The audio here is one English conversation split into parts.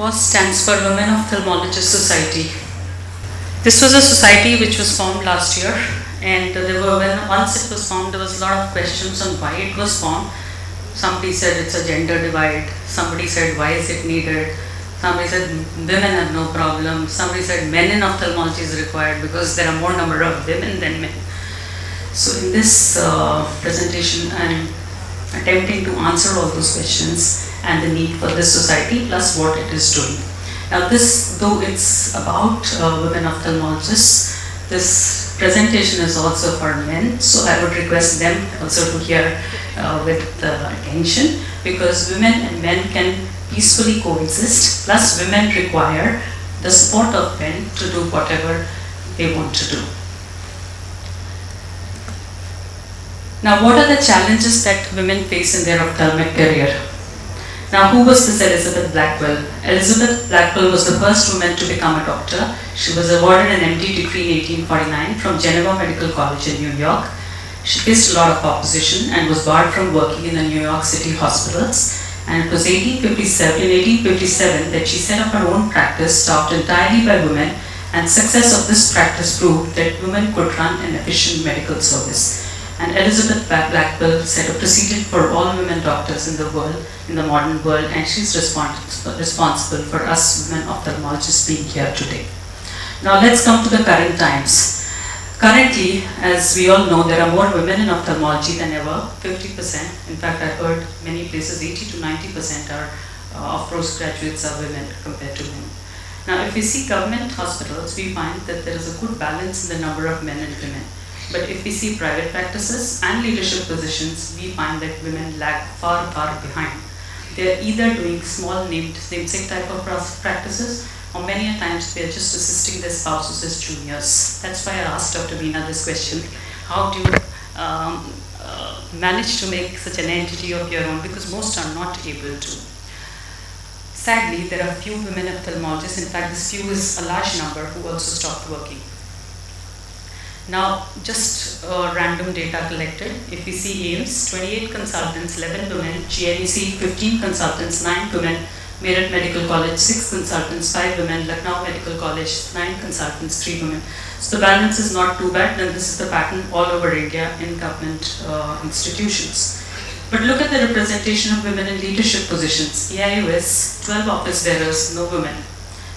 WOS stands for Women Ophthalmologists Society. This was a society which was formed last year, and once it was formed, there was a lot of questions on why it was formed. Somebody said it's a gender divide, somebody said why is it needed, somebody said women have no problem, somebody said men in ophthalmology is required because there are more number of women than men. So in this presentation, I am attempting to answer all those questions and the need for this society plus what it is doing. Now this, though it's about women ophthalmologists, this presentation is also for men, so I would request them also to hear with attention, because women and men can peacefully coexist, plus women require the support of men to do whatever they want to do. Now, what are the challenges that women face in their ophthalmic career? Now, who was this Elizabeth Blackwell? Elizabeth Blackwell was the first woman to become a doctor. She was awarded an MD degree in 1849 from Geneva Medical College in New York. She faced a lot of opposition and was barred from working in the New York City hospitals. And it was in 1857 that she set up her own practice staffed entirely by women, and success of this practice proved that women could run an efficient medical service. And Elizabeth Blackwell set a precedent for all women doctors in the world, in the modern world, and she's responsible for us women ophthalmologists being here today. Now let's come to the current times. Currently, as we all know, there are more women in ophthalmology than ever, 50%. In fact, I've heard many places 80 to 90% of postgraduates are women compared to men. Now, if we see government hospitals, we find that there is a good balance in the number of men and women. But if we see private practices and leadership positions, we find that women lag far, far behind. They are either doing small namesake type of practices, or many a times they are just assisting their spouses as juniors. That's why I asked Dr. Meena this question: how do you manage to make such an entity of your own? Because most are not able to. Sadly, there are few women ophthalmologists. In fact, this few is a large number who also stopped working. Now, just random data collected. If we see AIMS, 28 consultants, 11 women, GNEC, 15 consultants, 9 women, Meerut Medical College, 6 consultants, 5 women, Lucknow Medical College, 9 consultants, 3 women. So the balance is not too bad, and this is the pattern all over India in government institutions. But look at the representation of women in leadership positions. AIOS, 12 office bearers, no women.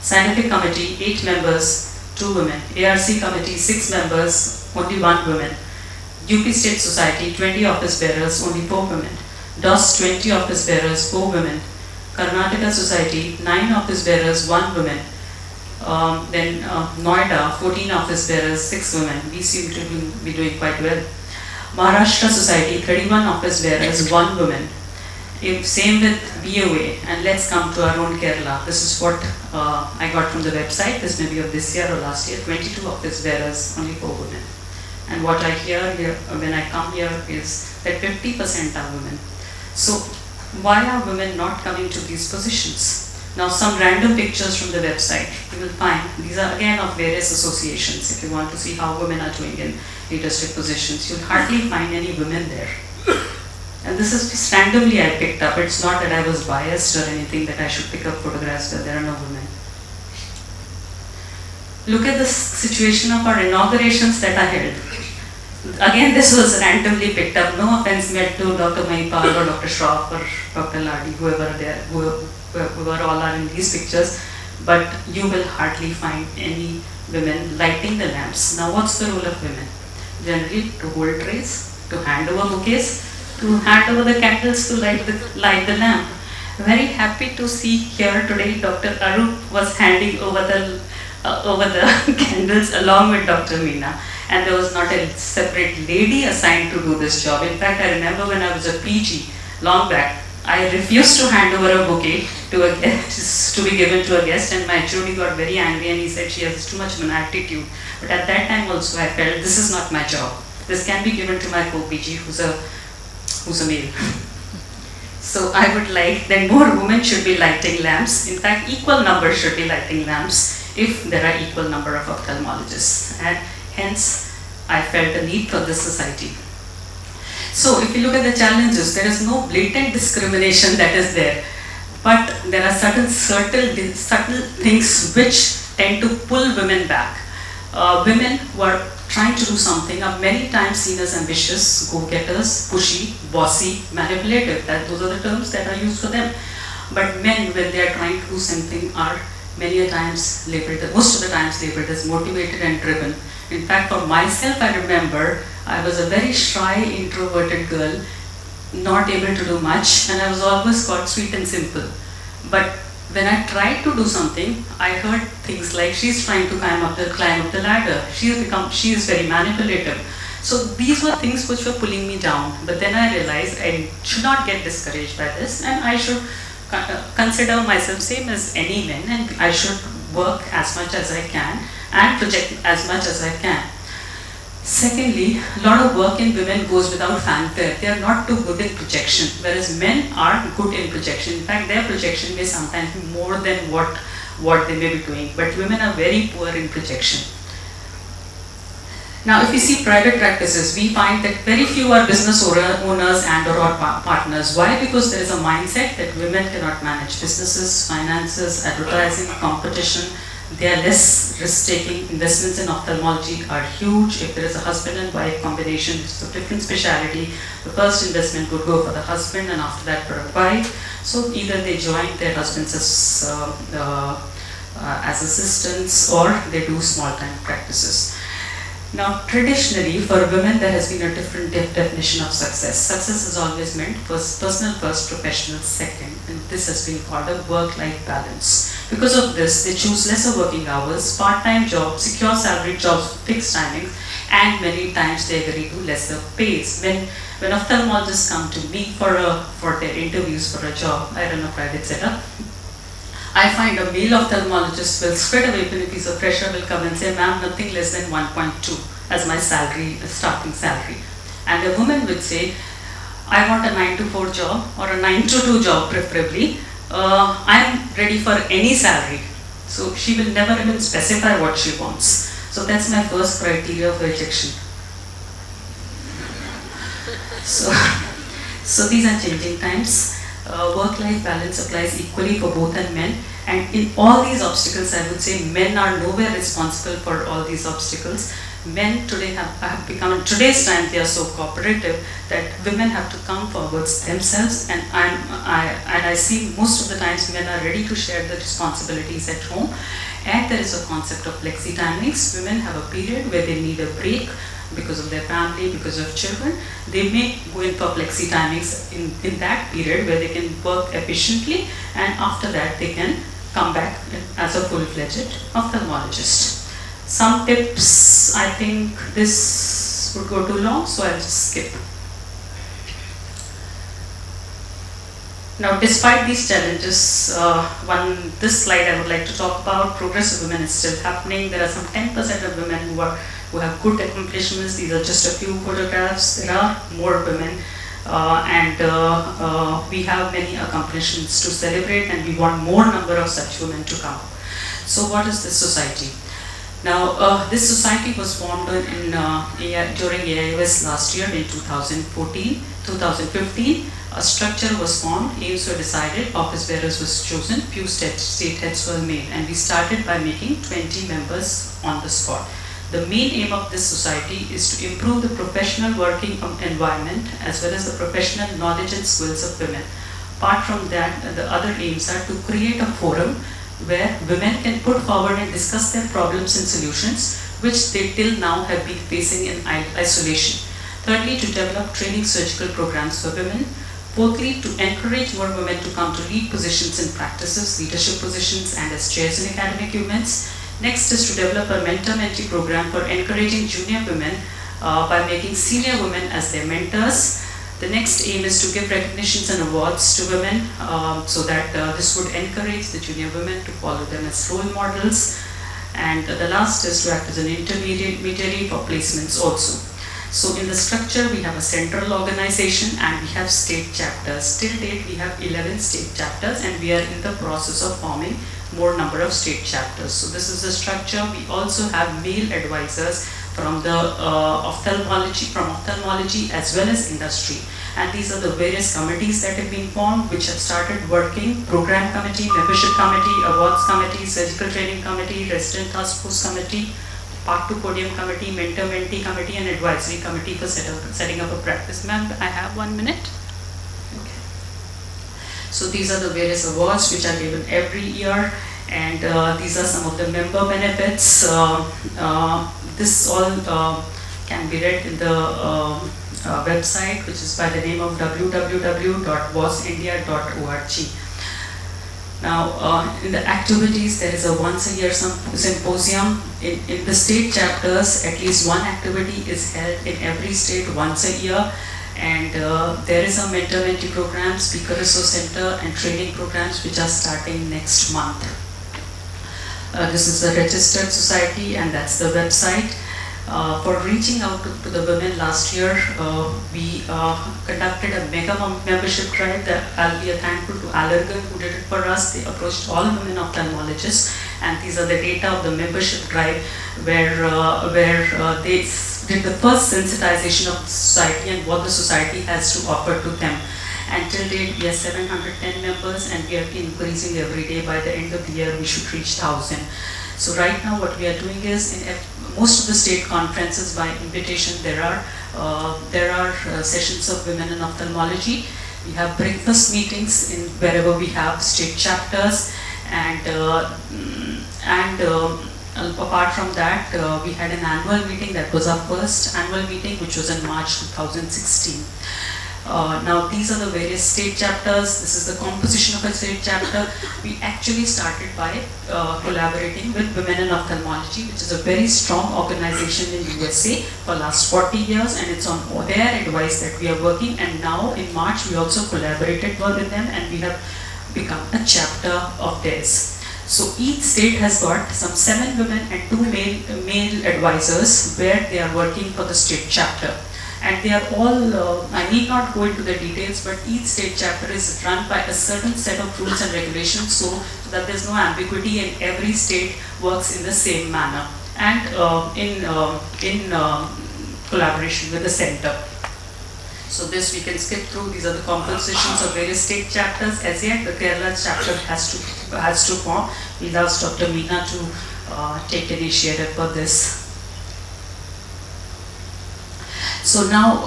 Scientific Committee, 8 members, 2 women. ARC Committee, 6 members, only 1 woman. UP State Society, 20 office bearers, only 4 women. WOS, 20 office bearers, 4 women. Karnataka Society, 9 office bearers, 1 woman. Then Noida, 14 office bearers, 6 women. We seem to be doing quite well. Maharashtra Society, 31 office bearers, 1 woman. Same with BOA, and let's come to our own Kerala. This is what I got from the website. This may be of this year or last year. 22 office bearers, only 4 women. And what I hear here when I come here is that 50% are women. So why are women not coming to these positions? Now, some random pictures from the website you will find. These are again of various associations. If you want to see how women are doing in leadership positions, you'll hardly find any women there. And this is just randomly I picked up. It's not that I was biased or anything that I should pick up photographs where there are no women. Look at the situation of our inaugurations that are held. Again, this was randomly picked up. No offense meant to Dr. Mahipal or Dr. Shroff or Dr. Ladi, whoever all are in these pictures, but you will hardly find any women lighting the lamps. Now, what's the role of women? Generally, to hold trays, to hand over bouquets, to hand over the candles to light the lamp. Very happy to see here today Dr.Arup was handing over the candles along with Dr. Meena, and there was not a separate lady assigned to do this job. In fact, I remember when I was a PG long back, I refused to hand over a bouquet to a guest, to be given to a guest, and my HOD got very angry and he said she has too much of an attitude. But at that time also I felt this is not my job. This can be given to my co-PG who's a male. So I would like that more women should be lighting lamps. In fact, equal numbers should be lighting lamps if there are equal number of ophthalmologists. And hence, I felt a need for this society. So if you look at the challenges, there is no blatant discrimination that is there. But there are certain subtle things which tend to pull women back. Women who are trying to do something are many times seen as ambitious, go-getters, pushy, bossy, manipulative. Those are the terms that are used for them. But men, when they are trying to do something, are many a times labeled, most of the times labeled as motivated and driven. In fact, for myself, I remember I was a very shy, introverted girl, not able to do much, and I was always called sweet and simple. But when I tried to do something, I heard things like, she's trying to climb up the ladder, she is very manipulative. So these were things which were pulling me down. But then I realized I should not get discouraged by this, and I should consider myself same as any man, and I should work as much as I can and project as much as I can. Secondly, a lot of work in women goes without fanfare. They are not too good in projection, whereas men are good in projection. In fact, their projection may sometimes be more than what they may be doing, but women are very poor in projection. Now, if you see private practices, we find that very few are business owners and or partners. Why? Because there is a mindset that women cannot manage businesses, finances, advertising, competition. They are less risk-taking. Investments in ophthalmology are huge. If there is a husband and wife combination, it's a different speciality. The first investment would go for the husband, and after that for a wife. So either they join their husbands as assistants, or they do small-time practices. Now, traditionally, for women, there has been a different definition of success. Success has always meant personal first, professional second, and this has been called a work-life balance. Because of this, they choose lesser working hours, part-time jobs, secure salary jobs, fixed timings, and many times they agree to lesser pays. When ophthalmologists come to me for their interviews for a job, I run a private setup, I find a male ophthalmologist will straight away, when a piece of pressure will come and say, ma'am, nothing less than 1.2 as my salary, starting salary. And a woman would say, I want a 9 to 4 job or a 9 to 2 job preferably. I'm ready for any salary. So she will never even specify what she wants. So that's my first criteria for rejection. So these are changing times. Work-life balance applies equally for both men, and in all these obstacles, I would say men are nowhere responsible for all these obstacles. Men today have become, in today's time, they are so cooperative that women have to come forwards themselves, and I see most of the times men are ready to share the responsibilities at home. And there is a concept of flexi timings. Women have a period where they need a break because of their family, because of children. They may go in for flexi timings in that period where they can work efficiently, and after that they can come back as a full-fledged ophthalmologist. Some tips, I think this would go too long, so I'll just skip. Now, despite these challenges, this slide I would like to talk about. Progress of women is still happening. There are some 10% of women who have good accomplishments. These are just a few photographs. There are more women, and we have many accomplishments to celebrate, and we want more number of such women to come. So, what is this society? Now, this society was formed during AIOS last year in 2015. A structure was formed, aims were decided, office bearers was chosen, few state heads were made, and we started by making 20 members on the spot. The main aim of this society is to improve the professional working environment as well as the professional knowledge and skills of women. Apart from that, the other aims are to create a forum where women can put forward and discuss their problems and solutions, which they till now have been facing in isolation. Thirdly, to develop training surgical programs for women. Fourthly, to encourage more women to come to lead positions in practices, leadership positions, and as chairs in academic events. Next is to develop a mentor-mentee program for encouraging junior women by making senior women as their mentors. The next aim is to give recognitions and awards to women so that this would encourage the junior women to follow them as role models. And the last is to act as an intermediary for placements also. So in the structure, we have a central organization and we have state chapters. Till date, we have 11 state chapters, and we are in the process of forming more number of state chapters. So this is the structure. We also have male advisors from the ophthalmology as well as industry. And these are the various committees that have been formed, which have started working: Program Committee, Membership Committee, Awards Committee, Surgical Training Committee, Resident Task Force Committee, Part 2 Podium Committee, Mentor-Mentee Committee, and Advisory Committee for setting up a practice. Ma'am, I have 1 minute. Okay. So these are the various awards which are given every year, and these are some of the member benefits. This all can be read in the website, which is by the name of www.wosindia.org. Now, in the activities, there is a once a year symposium. In the state chapters, at least one activity is held in every state once a year. And there is a mentor-mentee program, speaker resource center, and training programs which are starting next month. This is a registered society, and that's the website. For reaching out to the women last year, we conducted a mega membership drive. We are thankful to Allergan who did it for us. They approached all women ophthalmologists, and these are the data of the membership drive where they did the first sensitization of the society and what the society has to offer to them. And till date, we are 710 members, and we are increasing every day. By the end of the year, we should reach 1,000. So right now what we are doing is, in most of the state conferences by invitation, there are sessions of women in ophthalmology. We have breakfast meetings in wherever we have state chapters, and apart from that, we had an annual meeting. That was our first annual meeting, which was in March 2016. Now these are the various state chapters. This is the composition of a state chapter. We actually started by collaborating with Women in Ophthalmology, which is a very strong organization in USA for last 40 years, and it's on their advice that we are working. And now in March we also collaborated with them, and we have become a chapter of theirs. So each state has got some 7 women and 2 male advisors where they are working for the state chapter. And they are all, I need not go into the details, but each state chapter is run by a certain set of rules and regulations so that there's no ambiguity and every state works in the same manner and in collaboration with the center. So this we can skip through. These are the compositions of various state chapters. As yet, the Kerala chapter has to form. We'll ask Dr. Meena to take initiative for this. So now,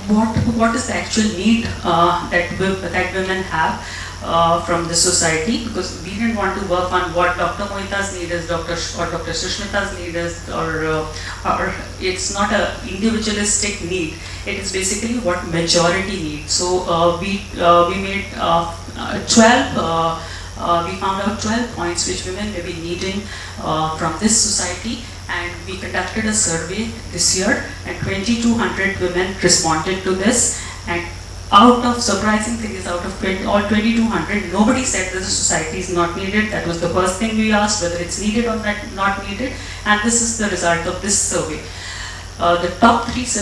what is the actual need that women have from the society? Because we didn't want to work on what Dr. Mohita's need is, Dr. Sushmita's need is, or it's not an individualistic need. It is basically what majority needs. So we made 12. We found out 12 points which women may be needing from this society. And we conducted a survey this year, and 2,200 women responded to this. And surprising thing is, out of 2,200, nobody said that the society is not needed. That was the first thing we asked, whether it's needed or not needed. And this is the result of this survey. The top 3 these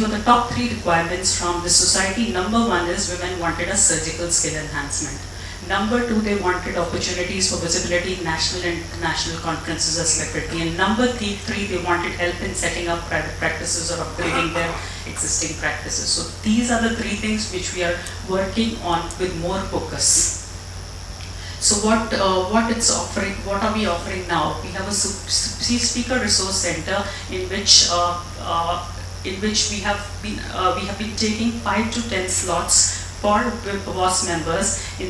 were the top 3 requirements from the society. Number 1 is women wanted a surgical skill enhancement. Number 2, they wanted opportunities for visibility in national and international conferences as celebrity. And number 3, they wanted help in setting up private practices or upgrading their existing practices. So these are the 3 things which we are working on with more focus. So what it's offering? What are we offering now? We have a speaker resource center in which we have been taking 5 to 10 slots for WOS members in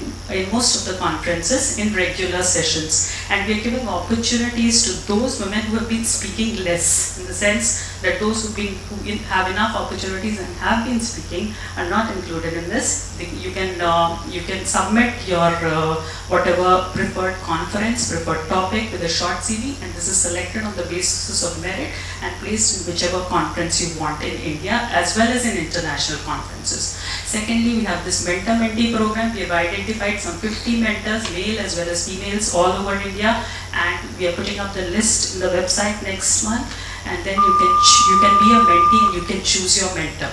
most of the conferences in regular sessions, and we are giving opportunities to those women who have been speaking less, in the sense that those who have enough opportunities and have been speaking are not included in this. You can submit your whatever preferred conference, preferred topic with a short CV, and this is selected on the basis of merit and placed in whichever conference you want in India as well as in international conferences. Secondly, we have this mentor-mentee program. We have identified some 50 mentors, male as well as females, all over India, and we are putting up the list in the website next month. And then you can be a mentee and you can choose your mentor.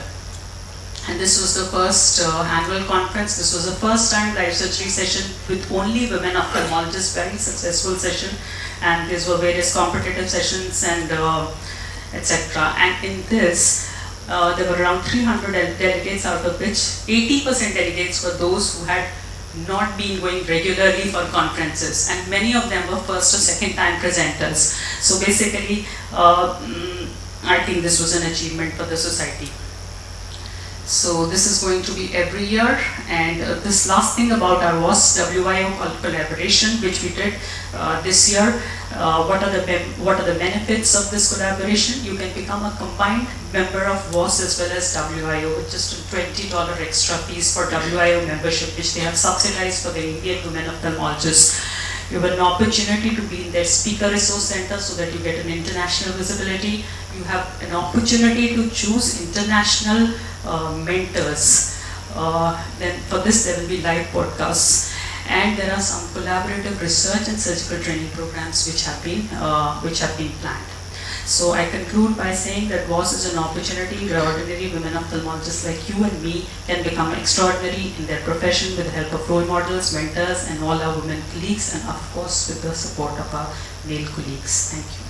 And this was the first annual conference. This was the first time live surgery session with only women ophthalmologists. Very successful session. and these were various competitive sessions and etc. And in this, there were around 300 delegates, out of which 80% delegates were those who had not been going regularly for conferences, and many of them were first or second time presenters. So basically, I think this was an achievement for the society. So this is going to be every year, and this last thing about our WOS WIO collaboration, which we did this year. What are the benefits of this collaboration? You can become a combined member of WOS as well as WIO with just a $20 extra fees for WIO membership, which they have subsidized for the Indian women ophthalmologists. You have an opportunity to be in their speaker resource center so that you get an international visibility. You have an opportunity to choose international mentors. Then for this there will be live podcasts, and there are some collaborative research and surgical training programs which have been planned. So I conclude by saying that WOS is an opportunity where ordinary women ophthalmologists like you and me can become extraordinary in their profession with the help of role models, mentors, and all our women colleagues, and of course with the support of our male colleagues. Thank you.